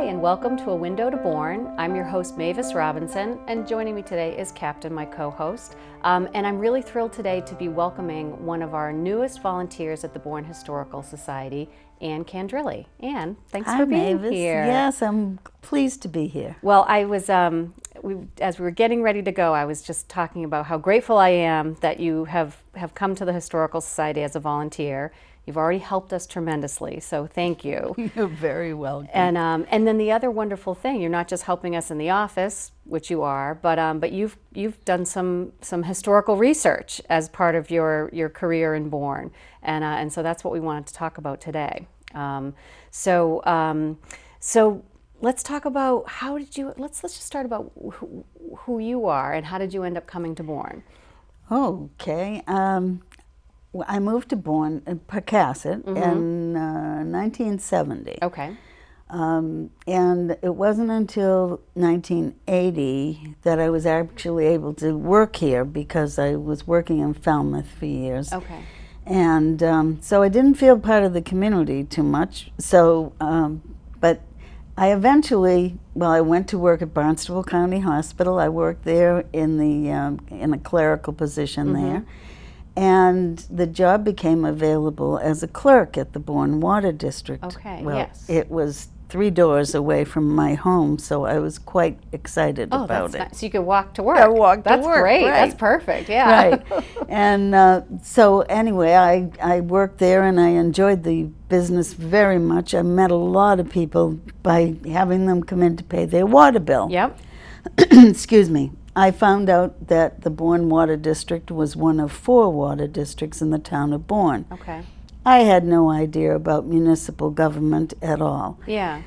and welcome to A Window to Bourne. I'm your host, Mavis Robinson, and joining me today is Captain, my co-host. And I'm really thrilled today to be welcoming one of our newest volunteers at the Bourne Historical Society, Anne Candrilli. Anne, thanks for being Mavis. here. Yes, I'm pleased to be here. Well, I was, as we were getting ready to go, I was just talking about how grateful I am that you have come to the Historical Society as a volunteer. You've already helped us tremendously, so thank you. You're very welcome. And then the other wonderful thing, you're not just helping us in the office, which you are, but you've done some historical research as part of your career in Bourne, and so that's what we wanted to talk about today. So let's talk about let's just start about who you are and how did you end up coming to Bourne? Okay. I moved to Bourne, Pocasset, in 1970. Okay. And it wasn't until 1980 that I was actually able to work here because I was working in Falmouth for years. Okay. And so I didn't feel part of the community too much. So, but I eventually, I went to work at Barnstable County Hospital. I worked there in a clerical position there. And the job became available as a clerk at the Bourne Water District. Okay, well, yes. It was 3 doors away from my home, so I was quite excited about that's it. nice. So you could walk to work. I walked to That's work, great. right. That's perfect. Yeah. Right. And so anyway, I worked there and I enjoyed the business very much. I met a lot of people by having them come in to pay their water bill. Yep. Excuse me. I found out that the Bourne Water District was one of 4 water districts in the town of Bourne. Okay. I had no idea about municipal government at all. Yeah.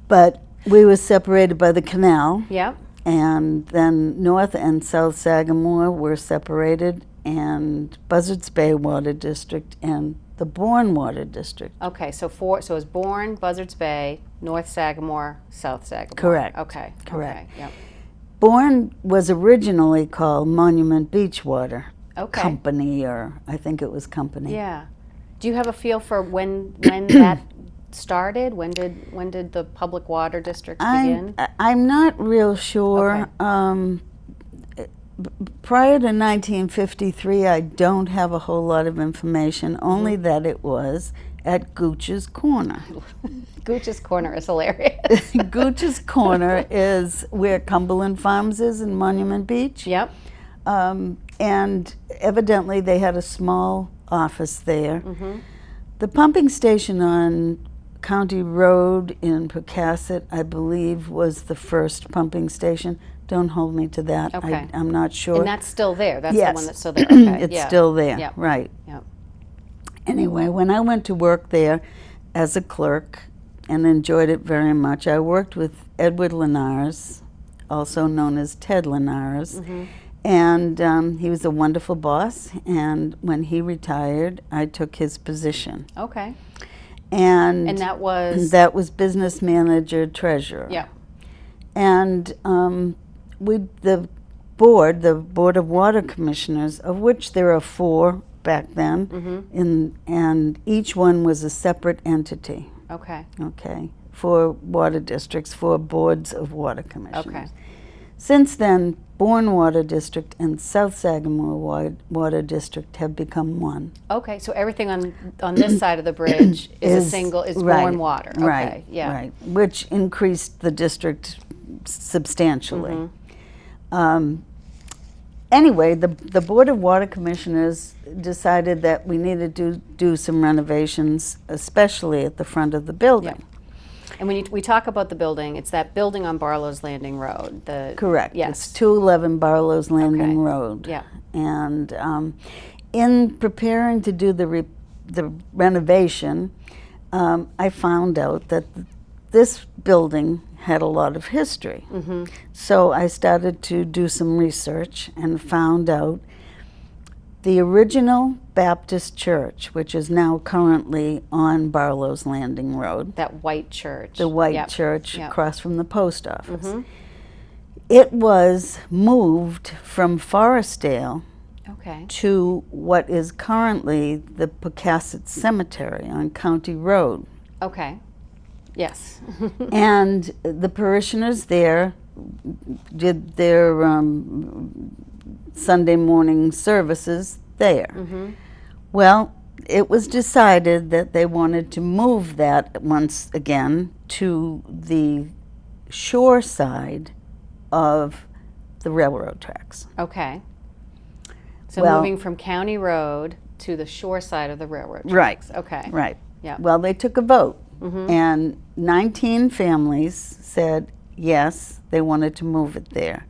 But we were separated by the canal. Yep. And then North and South Sagamore were separated, and Buzzards Bay Water District and the Bourne Water District. Okay, so it was Bourne, Buzzards Bay, North Sagamore, South Sagamore. Correct. Okay. Correct. Okay. Yep. Bourne was originally called Monument Beach Water Company, or I think it was Company. Yeah. Do you have a feel for when that started? When did the public water districts begin? I'm not real sure. Okay. Prior to 1953, I don't have a whole lot of information, only that it was at Gooch's Corner. Gooch's Corner is hilarious. Gooch's Corner is where Cumberland Farms is in Monument Beach. Yep. And evidently they had a small office there. The pumping station on County Road in Pocasset, I believe, was the first pumping station. Don't hold me to that. Okay. I'm not sure. And that's still there. That's Yes. the one that's still there. Okay. It's still there. Yep. Right. Yep. Anyway, when I went to work there as a clerk and enjoyed it very much, I worked with Edward Linares, also known as Ted Linares, and he was a wonderful boss, and when he retired, I took his position. Okay. And that was? That was business manager, treasurer. Yeah. And the board of water commissioners, of which there are 4 back then, and each one was a separate entity. Okay. Okay, 4 water districts, 4 boards of water commissioners. Okay. Since then, Bourne Water District and South Sagamore Water District have become one. Okay, so everything on this side of the bridge is right, Bourne Water. Okay. Right. Yeah. Right. Which increased the district substantially. Anyway, the Board of Water Commissioners decided that we needed to do some renovations, especially at the front of the building. Yep. And when we talk about the building, it's that building on Barlow's Landing Road. Correct. Yes. It's 211 Barlow's Landing Road. Yeah. And in preparing to do the renovation, I found out that this building had a lot of history. So I started to do some research and found out the original Baptist church, which is now currently on Barlow's Landing Road. That white church. The white church across from the post office. It was moved from Forestdale to what is currently the Pocasset Cemetery on County Road. Okay. Yes. And the parishioners there did their Sunday morning services there. Well, it was decided that they wanted to move that once again to the shore side of the railroad tracks. Okay. So Well- moving from County Road to the shore side of the railroad Right. tracks. Okay. Right. Yeah. Well, they took a vote, and 19 families said yes, they wanted to move it there.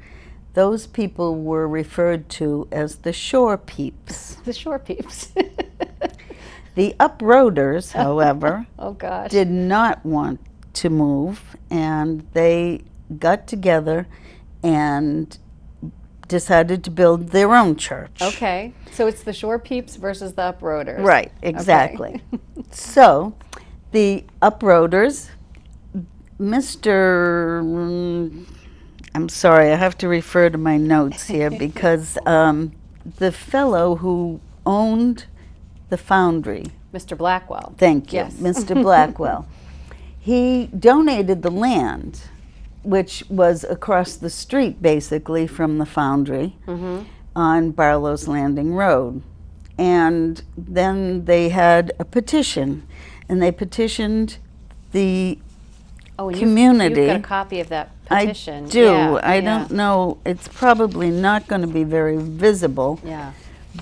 Those people were referred to as the shore peeps. The shore peeps. The uproaders, however, Oh gosh. did not want to move, and they got together and decided to build their own church. Okay. So it's the shore peeps versus the uproaders. Right, exactly. So the uproaders, I'm sorry, I have to refer to my notes here because the fellow who owned the foundry, Mr. Blackwell. thank you, Yes. Mr. Blackwell, he donated the land, which was across the street basically from the foundry on Barlow's Landing Road. And then they had a petition, and they petitioned the Oh, and community. You've got a copy of that petition. I do. Yeah, I yeah, don't know. It's probably not going to be very visible, Yeah.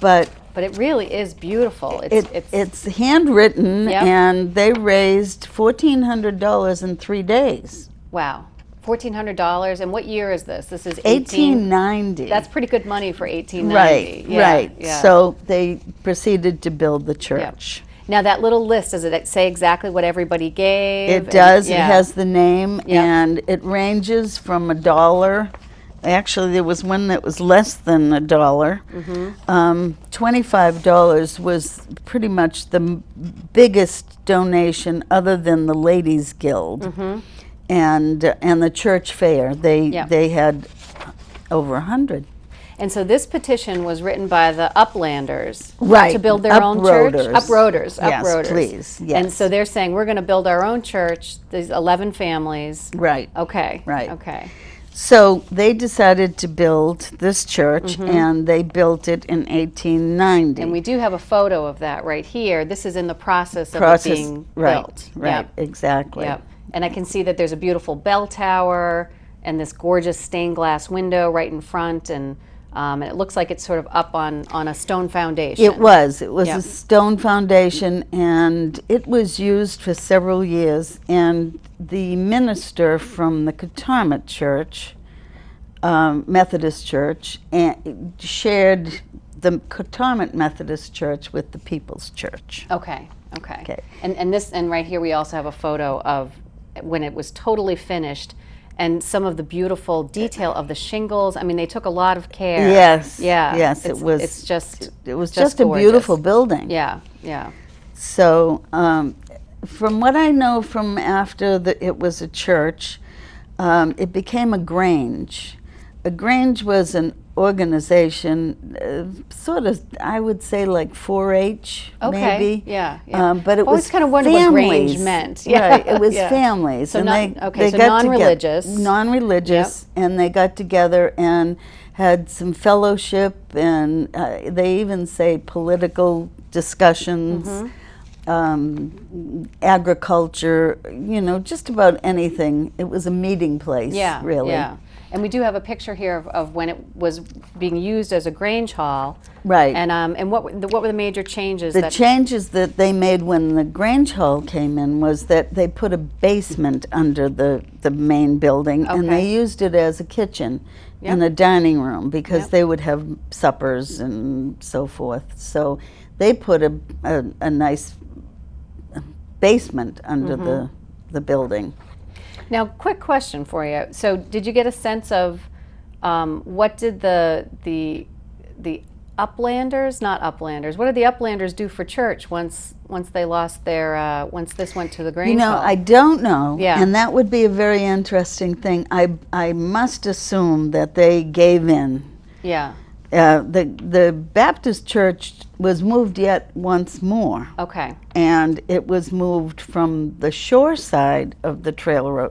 but But it really is beautiful. it's handwritten, Yep. and they raised $1,400 in 3 days. wow. $1,400. And what year is this? This is 1890. That's pretty good money for 1890. right. Yeah, right. Yeah. So they proceeded to build the church. Now that little list, does it say exactly what everybody gave? It does. Yeah. It has the name, Yep. and it ranges from $1. Actually, there was one that was less than $1. $25 was pretty much the biggest donation, other than the Ladies Guild and the church fair. Yep. They had over 100. And so this petition was written by the Uplanders Right, to build their own church. Uproaders. Uproaders. Yes, Uproaders. please, And yes. so they're saying we're going to build our own church. These 11 families. Right. Okay. Right. Okay. So they decided to build this church, and they built it in 1890. And we do have a photo of that right here. This is in the process of it being right, built. Right, Yep. exactly. Yep. And I can see that there's a beautiful bell tower and this gorgeous stained glass window right in front, and it looks like it's sort of up on a stone foundation. It was. It was Yep. a stone foundation, and it was used for several years. And the minister from the Katarmet Church, Methodist Church, shared the Katarmet Methodist Church with the People's Church. Okay. Okay. Okay. And right here we also have a photo of when it was totally finished, and some of the beautiful detail of the shingles. I mean, they took a lot of care. Yes. Yeah. Yes, It's, it was. It's just. It was just just a gorgeous. beautiful building. Yeah. Yeah. So, from what I know from after it was a church, it became a grange. A grange was an organization, sort of, I would say, like 4-H, Okay. maybe. Yeah. Yeah. But it Always was kind of wondered what grange families. meant. Yeah. Right, it was Yeah. families. So and not- they so got together- non-religious. Non-religious, and they got together and had some fellowship, and they even say political discussions. Agriculture, just about anything. It was a meeting place, Yeah. really. Yeah. And we do have a picture here of when it was being used as a grange hall. Right. And what were the major changes? The changes that they made when the Grange Hall came in was that they put a basement under the main building, and they Okay. used it as a kitchen Yep. and a dining room because Yep. they would have suppers and so forth. So they put a nice basement under the building. Now, quick question for you. So, did you get a sense of what did the Uplanders, not Uplanders, what did the Uplanders do for church once they lost their once this went to the Grange Hall? I don't know, Yeah. and that would be a very interesting thing. I must assume that they gave in. Yeah. The Baptist church was moved yet once more. Okay. And it was moved from the shore side of the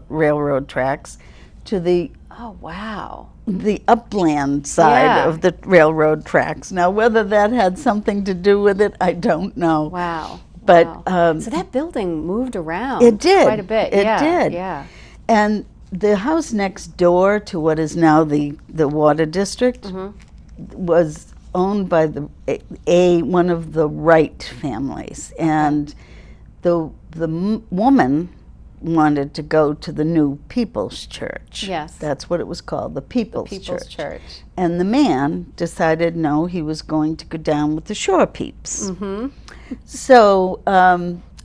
railroad tracks to the Oh, wow. the upland side of the railroad tracks. Now, whether that had something to do with it, I don't know. Wow. But wow. So that building moved around it did quite a bit. It yeah, did. Yeah. And the house next door to what is now the Water District was owned by one of the Wright families, and the woman wanted to go to the new People's Church. Yes. That's what it was called, the People's Church. And the man decided no, he was going to go down with the Shore Peeps. So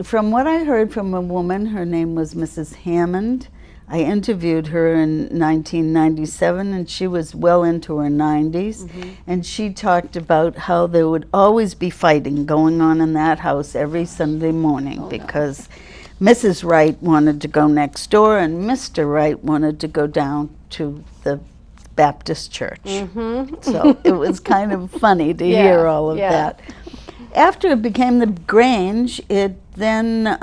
from what I heard from a woman, her name was Mrs. Hammond. I interviewed her in 1997, and she was well into her 90s. And she talked about how there would always be fighting going on in that house every Sunday morning because Mrs. Wright wanted to go next door, and Mr. Wright wanted to go down to the Baptist church. So it was kind of funny to hear all of that. After it became the Grange, it then,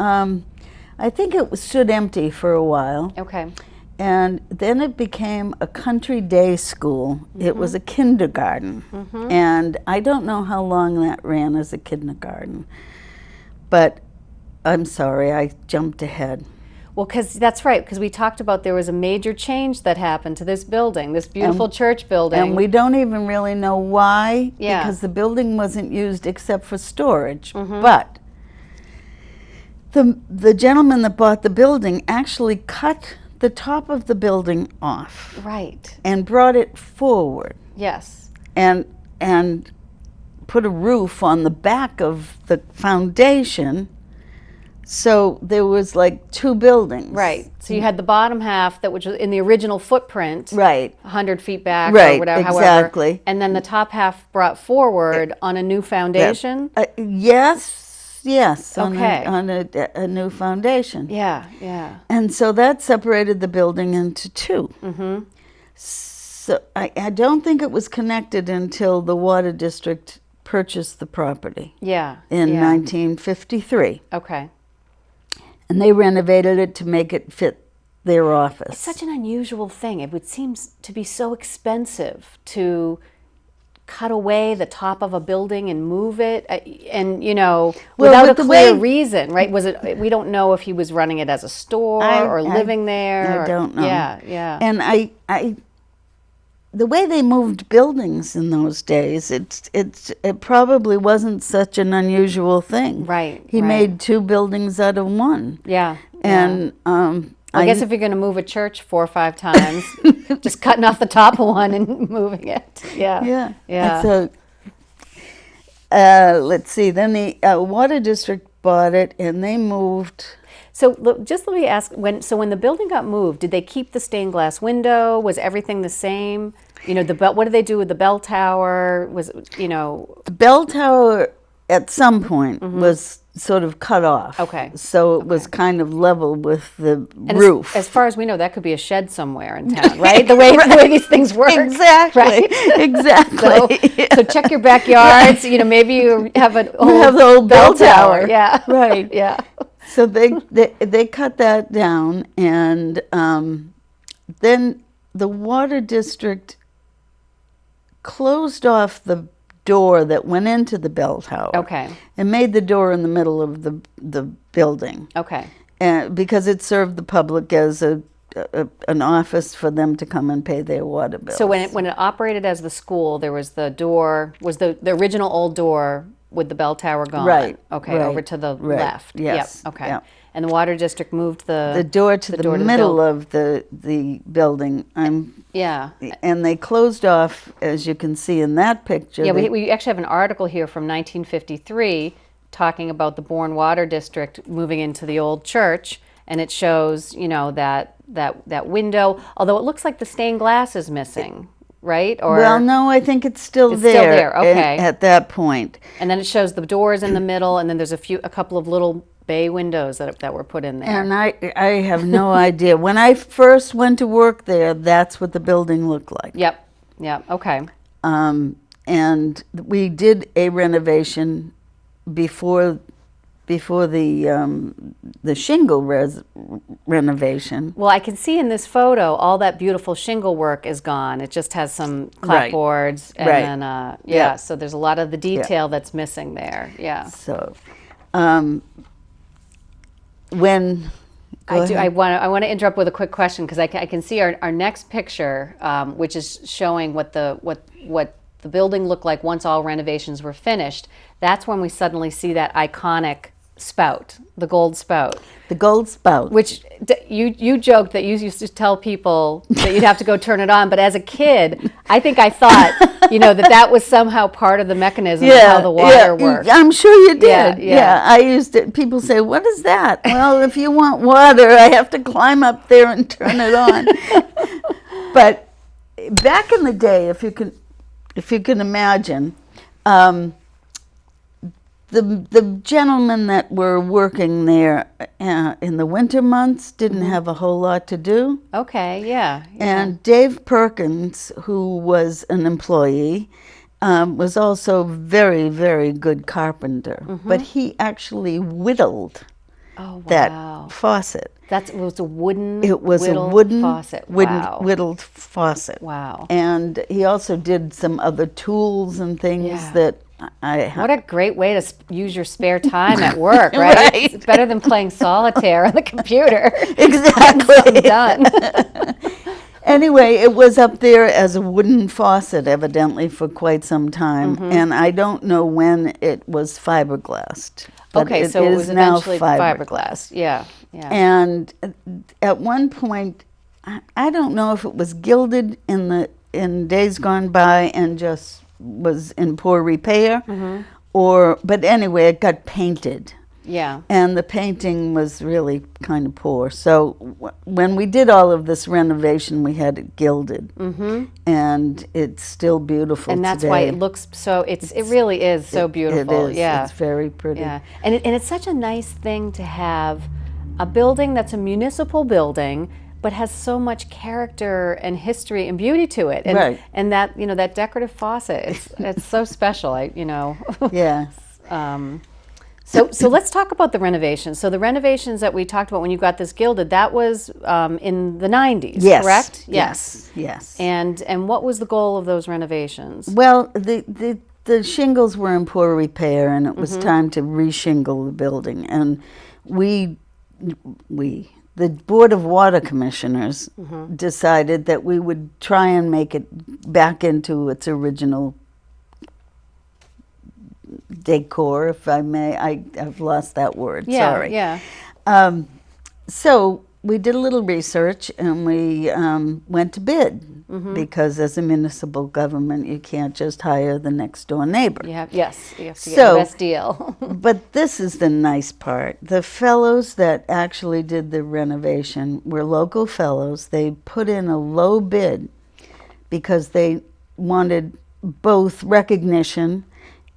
I think it stood empty for a while. Okay. And then it became a country day school. It was a kindergarten. And I don't know how long that ran as a kindergarten. But I'm sorry, I jumped ahead. Well, because that's right, because we talked about there was a major change that happened to this building, this beautiful church building. And we don't even really know why, Yeah. because the building wasn't used except for storage. But the gentleman that bought the building actually cut the top of the building off. Right. And brought it forward. Yes. And put a roof on the back of the foundation. So there was like two buildings. Right. So you had the bottom half which was in the original footprint. Right. 100 feet back Right, or whatever. exactly. However, and then the top half brought forward on a new foundation. Yes. Okay. On a new foundation. Yeah. And so that separated the building into two. So I don't think it was connected until the Water District purchased the property. Yeah. In 1953. Okay. And they renovated it to make it fit their office. It's such an unusual thing. It would seem to be so expensive to cut away the top of a building and move it, and without a clear reason, right? Was it? We don't know if he was running it as a store or living there. I don't know. Yeah. And I the way they moved buildings in those days, it probably wasn't such an unusual thing. Right. He made two buildings out of one. Yeah. And I guess if you're going to move a church 4 or 5 times, just cutting off the top of one and moving it. Yeah. So let's see. Then the Water District bought it, and they moved. So just let me ask, when the building got moved, did they keep the stained glass window? Was everything the same? What did they do with the bell tower? The bell tower at some point was sort of cut off. Okay. So it was kind of level with the roof. As far as we know, that could be a shed somewhere in town, right? The way these things work. Exactly. Right? Exactly. So check your backyards. Maybe you have the old bell tower. Yeah. Right. Yeah. So they cut that down, and then the Water District closed off the door that went into the bell tower. Okay. And made the door in the middle of the building. Okay. Because it served the public as an office for them to come and pay their water bills. So when it operated as the school, there was the door, was the original old door with the bell tower gone. Right. Okay, right, to the right, left. Yes. Yep. Okay. Yep. And the Water District moved the door to the middle of the building. Yeah. And they closed off, as you can see in that picture. Yeah, we actually have an article here from 1953 talking about the Bourne Water District moving into the old church, and it shows, that window, although it looks like the stained glass is missing. Right? Well, no, I think it's still there. Okay. At that point. And then it shows the doors in the middle, and then there's a couple of little bay windows that were put in there. And I have no idea. When I first went to work there, that's what the building looked like. Yep. Okay. and we did a renovation before the shingle renovation. Well, I can see in this photo all that beautiful shingle work is gone. It just has some clapboards, and Right. then Yeah. so there's a lot of the detail that's missing there. Yeah. So, when I want to interrupt with a quick question, because I can see our next picture, which is showing what the building looked like once all renovations were finished. That's when we suddenly see that iconic spout, the gold spout. the gold spout. Which you joked that you used to tell people that you'd have to go turn it on, but as a kid, I think I thought, that was somehow part of the mechanism of how the water worked. I'm sure you did. Yeah. I used it. People say, "What is that?" Well, if you want water, I have to climb up there and turn it on. But back in the day, if you can imagine, the gentlemen that were working there in the winter months didn't have a whole lot to do. Okay, yeah. And Dave Perkins, who was an employee, was also very, very good carpenter. But he actually whittled that faucet. It was a wooden. It was a whittled wooden faucet. Wow. whittled faucet. Wow. And he also did some other tools and things that What a great way to use your spare time at work, right? Right. It's better than playing solitaire on the computer. Exactly. Done. Anyway, it was up there as a wooden faucet, evidently, for quite some time. And I don't know when it was fiberglassed. But Okay, so it was now eventually fiberglass. Yeah. And at one point, I don't know if it was gilded in days gone by and just was in poor repair, but anyway, it got painted. Yeah. And the painting was really kind of poor. So when we did all of this renovation, we had it gilded, and it's still beautiful. And that's today. why it looks so. It really is so beautiful. It is. Yeah. It's very pretty. Yeah. And it's such a nice thing to have a building that's a municipal building, but has so much character and history and beauty to it. And, Right. And that that decorative faucet, it's so special. Yeah. So let's talk about the renovations. So the renovations that we talked about when you got this gilded, that was in the 90s, Yes. correct? Yes. And what was the goal of those renovations? Well, the shingles were in poor repair, and it was time to reshingle the building. And the Board of Water Commissioners decided that we would try and make it back into its original decor, if I may. I've lost that word. Sorry. Yeah. So we did a little research, and we went to bid, because as a municipal government, you can't just hire the next door neighbor. You have to get the best deal. But this is the nice part. The fellows that actually did the renovation were local fellows. They put in a low bid because they wanted both recognition,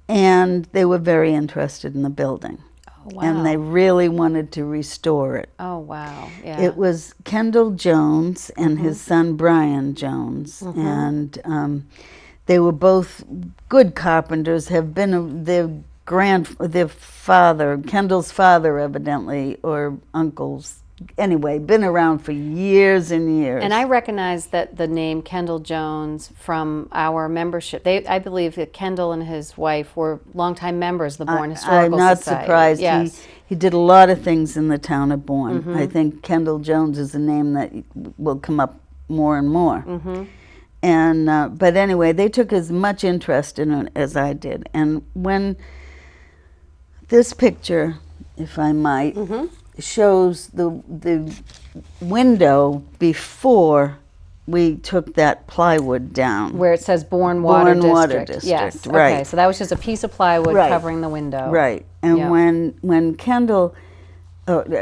and they were very interested in the building. Oh, wow. And they really wanted to restore it. Oh, wow. Yeah. It was Kendall Jones and his son Brian Jones, and they were both good carpenters. Have been their father, Kendall's father, evidently, or uncles. Anyway, been around for years and years. And I recognize that the name Kendall Jones from our membership. I believe that Kendall and his wife were longtime members of the Bourne Historical I'm not Society. surprised. Yes. He did a lot of things in the town of Bourne. I think Kendall Jones is a name that will come up more and more. And but anyway, they took as much interest in it as I did. And when this picture, if I might, shows the window before we took that plywood down. Where it says Bourne Water Bourne Water District. District, Yes. right. Okay, so that was just a piece of plywood Right. covering the window. Right. And Yeah. when Kendall,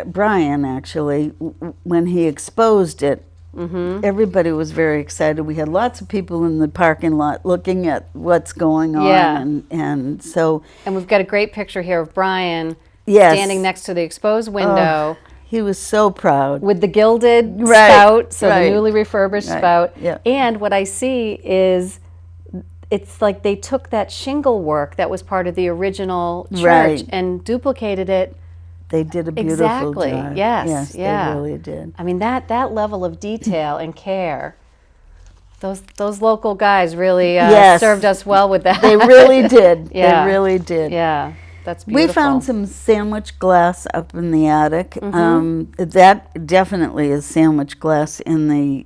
Brian actually, when he exposed it, everybody was very excited. We had lots of people in the parking lot looking at what's going on. Yeah. And so, And we've got a great picture here of Brian yes. standing next to the exposed window. He was so proud. With the gilded Right, spout, so right. the newly refurbished Right, spout. yeah. And what I see is it's like they took that shingle work that was part of the original church Right. and duplicated it. They did a beautiful Exactly. job. Yes. Yes, Yeah. they really did. I mean, that level of detail and care. Those local guys really Yes. served us well with that. They really did. Yeah. They really did. Yeah, that's beautiful. We found some sandwich glass up in the attic. Mm-hmm. That definitely is sandwich glass in the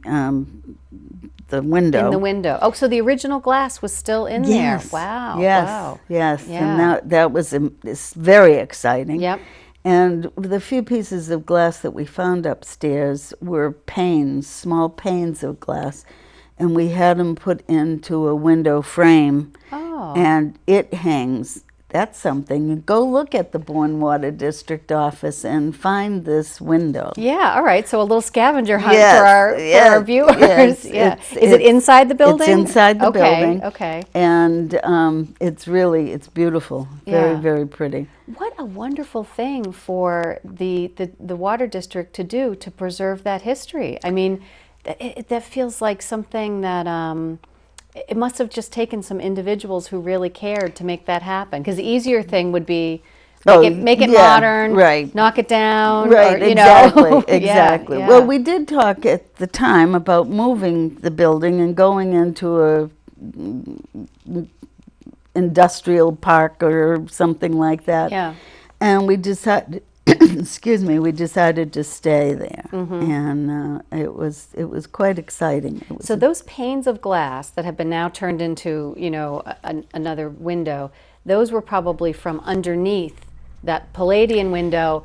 window. In the window. Oh, so the original glass was still in there. Wow. Yes. Wow. Yes. Yeah. And that was it's very exciting. Yep. And the few pieces of glass that we found upstairs were panes, small panes of glass, and we had them put into a window frame. Oh. And it hangs. That's something. Go look at the Bourne Water District office and find this window. Yeah, all right. So a little scavenger hunt Yes, for our yes, viewers. yes. Yeah. It's- Is it inside the building? It's inside the building. Okay. And it's beautiful. Very, Yeah. very pretty. What a wonderful thing for the water district to do to preserve that history. I mean, that feels like something that it must have just taken some individuals who really cared to make that happen. Because the easier thing would be make it yeah, modern, right. knock it down, Right, or, you exactly, know. exactly. Yeah. Well, we did talk at the time about moving the building and going into a industrial park or something like that. Yeah. And we decided, excuse me, we decided to stay there, and it was quite exciting. It was So those panes of glass that have been now turned into, you know, another window, those were probably from underneath that Palladian window.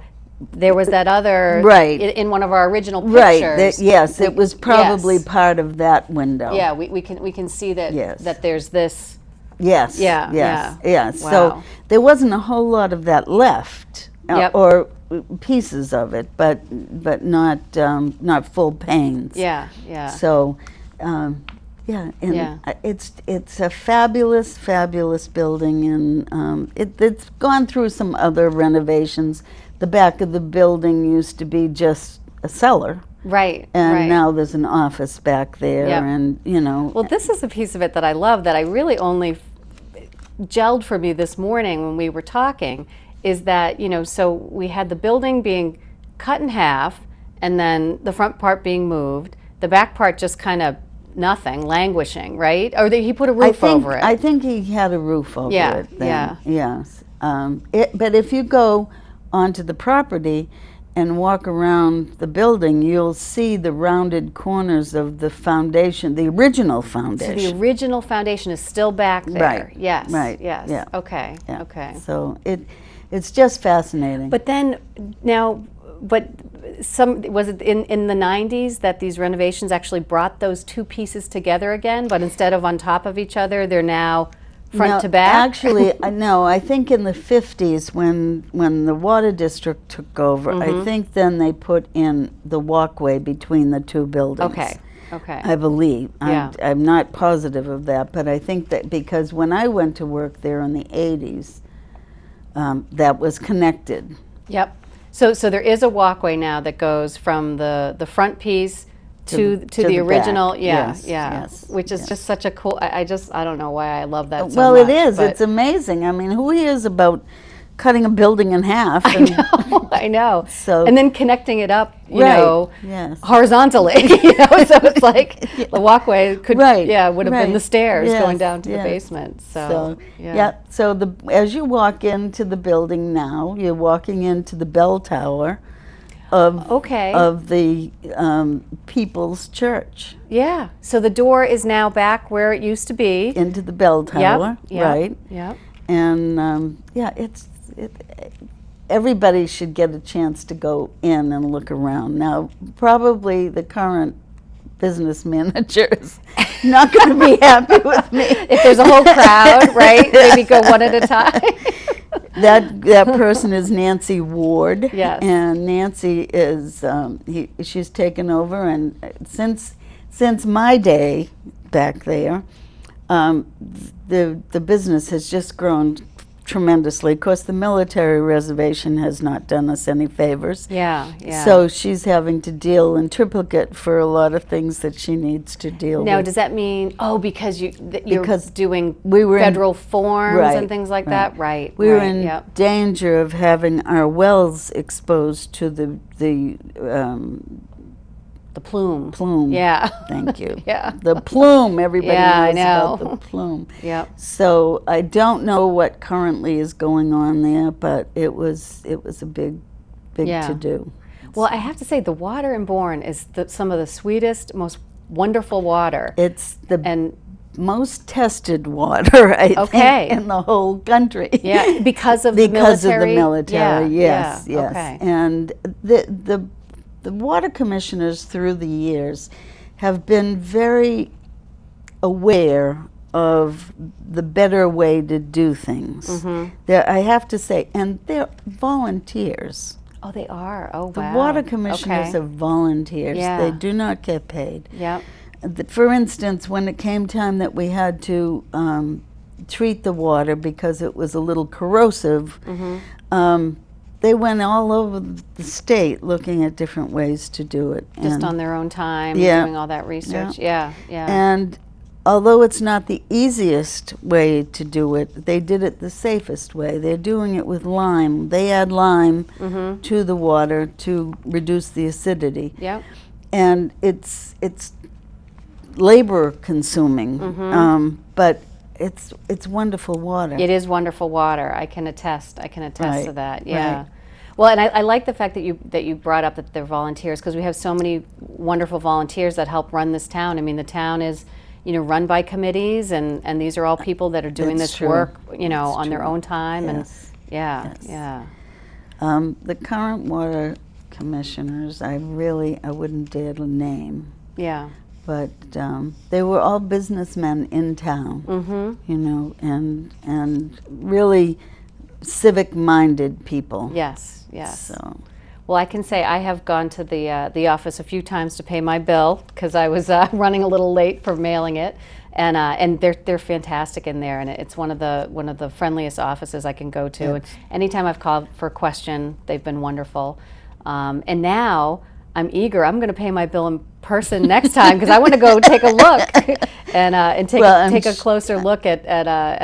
There was that other Right. in one of our original right. pictures. Yes, it was probably yes. part of that window. Yeah, we can see that Yes. that there's this. Yes. Yeah, Yes. yeah. Yes. Wow. So there wasn't a whole lot of that left, Yep. or pieces of it, but not full panes. Yeah, yeah. So, yeah, and Yeah. it's a fabulous, fabulous building, and it's gone through some other renovations. The back of the building used to be just a cellar, Right. and right. now there's an office back there, Yep. and you know. Well, this is a piece of it that I love that I really only gelled for me this morning when we were talking, is that, you know, so we had the building being cut in half and then the front part being moved, the back part just kind of nothing, languishing, right? Or he put a roof over it. I think he had a roof over Yeah, it then. yeah. Yes. But if you go onto the property and walk around the building, you'll see the rounded corners of the foundation, the original So foundation. the original foundation is still back there. Right, Yes. right, Yes. yeah, Okay. Yeah. Okay. So it's just fascinating. But then now, but was it in the 90s that these renovations actually brought those two pieces together again? But instead of on top of each other, they're now front No, to back? Actually, no. I think in the 50s, when the water district took over, Mm-hmm. I think then they put in the walkway between the two buildings. Okay. Okay. I believe. Yeah. I'm not positive of that, but I think that because when I went to work there in the 80s, that was connected. Yep. So there is a walkway now that goes from the front piece to to the the original. back. Yeah. Yes, Yeah. yes, Which is yes. just such a cool. I don't know why I love that so Well, much. it is. but- It's amazing. I mean, who hears about cutting a building in half? I know, I know. So- and then connecting it up, you Right, know, yes. horizontally. You know, so it's like the walkway could, Right, would have been right. the stairs going Yes, down to yes. the basement. So, So, yeah. So as you walk into the building now, you're walking into the bell tower of Okay. of the People's Church, Yeah. So the door is now back where it used to be. into the bell tower, Yep. right? Yep. And everybody should get a chance to go in and look around. Now, probably the current business manager is not going to be happy with me. If there's a whole crowd, right? Maybe go one at a time. That person is Nancy Ward. Yes. And Nancy is she's taken over, and since my day back there, the business has just grown tremendously. Of course, the military reservation has not done us any favors. Yeah, yeah. So she's having to deal in triplicate for a lot of things that she needs to deal Now, with. does that mean, because you're doing we were federal forms right, and things like that? Right. We were right, in yep. danger of having our wells exposed to the plume. plume. Yeah. Thank you. Yeah. The plume. Everybody Yeah, knows I know. about the plume. Yep. So I don't know what currently is going on there, but it was a big Yeah. to do. Well, I have to say, the water in Bourne is some of the sweetest, most wonderful water. It's the And most tested water, I Okay. think, in the whole country. yeah, because of the military. Yes, yeah, yes. Okay. And the water commissioners through the years have been very aware of the better way to do things. Mm-hmm. I have to say, and they're volunteers. Oh, they are. Oh, The wow. water commissioners Okay. are volunteers. Yeah. They do not get paid. Yep. For instance, when it came time that we had to treat the water because it was a little corrosive, they went all over the state looking at different ways to do it. Just on their own time, Yeah. doing all that research. Yeah, yeah. And although it's not the easiest way to do it, they did it the safest way. They're doing it with lime. They add lime to the water to reduce the acidity. Yep. And it's labor consuming, but it's wonderful water. It is wonderful water. I can attest. Right, to that. Yeah. right. Well, and I like the fact that you brought up that they're volunteers, because we have so many wonderful volunteers that help run this town. I mean, the town is, run by committees, and these are all people that are doing That's this true. work, That's on their true. own time. Yes. And yeah, Yes. yeah. The current water commissioners, I wouldn't dare to name, Yeah. but they were all businessmen in town, and really civic-minded people. Yes, yes. So. Well, I can say I have gone to the office a few times to pay my bill, because I was running a little late for mailing it, and they're fantastic in there, and it's one of the friendliest offices I can go to. And anytime I've called for a question, they've been wonderful. And now I'm eager. I'm going to pay my bill in person next time, because I want to go take a look and take a closer look at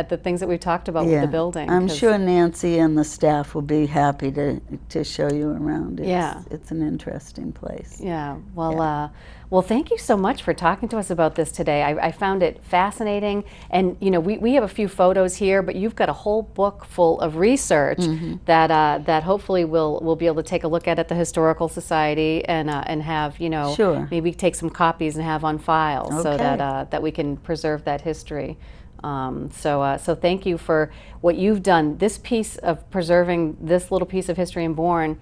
the things that we've talked about with the building. I'm sure Nancy and the staff will be happy to show you around. It's an interesting place. Yeah. Well, thank you so much for talking to us about this today. I found it fascinating, and we have a few photos here, but you've got a whole book full of research that hopefully we'll be able to take a look at the Historical Society and have Sure. maybe take some copies and have on file, so Okay. that we can preserve that history. So thank you for what you've done. This piece of preserving this little piece of history in Bourne,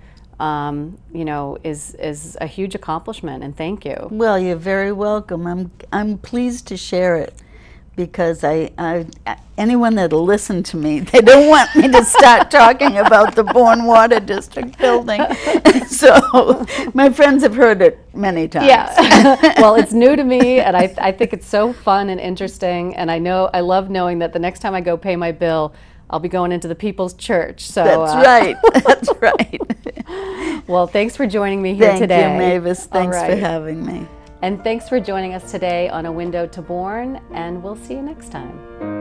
is a huge accomplishment, and thank you. Well, you're very welcome. I'm pleased to share it, because anyone that'll listen to me, they don't want me to start talking about the Bourne Water District building. So my friends have heard it many times. Yeah. Well, it's new to me, and I think it's so fun and interesting, and I love knowing that the next time I go pay my bill, I'll be going into the People's Church. So That's right. That's right. Well, thanks for joining me here today. Thank you, Mavis. Thanks All for right. having me. And thanks for joining us today on A Window to Bourne, and we'll see you next time.